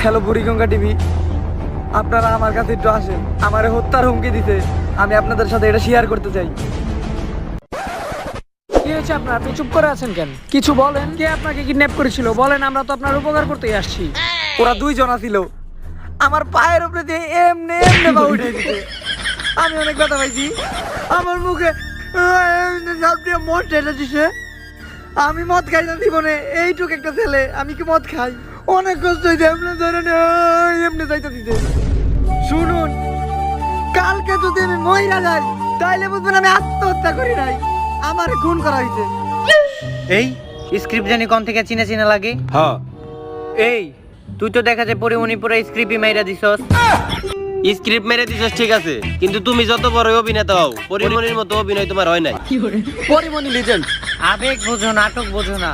Hello Buriganga TV, আপনারা আমার কাছে একটু আসেন। আমারে হত্যার হুমকি দিতে, আমি আপনাদের সাথে এটা শেয়ার করতে চাই। কি হয়েছে আপনার? আপনি চুপ করে আছেন কেন? কিছু বলেন। কে আপনাকে কিডন্যাপ করেছিল বলেন, আমরা তো আপনার উপকার করতেই আসছি। ওরা দুইজন ছিল, আমার পায়ের উপরে দিয়ে এমনি এমনি পা উঠে দিতে। আমি অনেক ব্যথা পাইছি, আমার মুখে মদ ঢেলে দিছে। আমি মদ খাই না জীবনে, এইটুক একটা ছেলে, আমি কি মদ খাই? অনেক কষ্ট হয়েছে, এমনি ধরে এমনি যাইতে দিতে। শুনুন, কালকে যদি আমি মহিলা যাই তাইলে বুঝবেন আমি আত্মহত্যা করি নাই, আমার খুন করা হয়েছে। এই স্ক্রিপ্ট জানি কোন থেকে চিনা চিনা লাগে। হ্যাঁ, এই তুই তো দেখা যায় পরিমণিপুরে স্ক্রিপ্টই মাইরা দিছস। স্ক্রিপ্ট মেরে দিছস ঠিক আছে, কিন্তু তুমি যত বড় অভিনেতা হও, পরিমণির মতো অভিনয় তোমার হয় নাই। পরিমণি লিজেন্ড। আবেগ বোঝো, নাটক বোঝো না,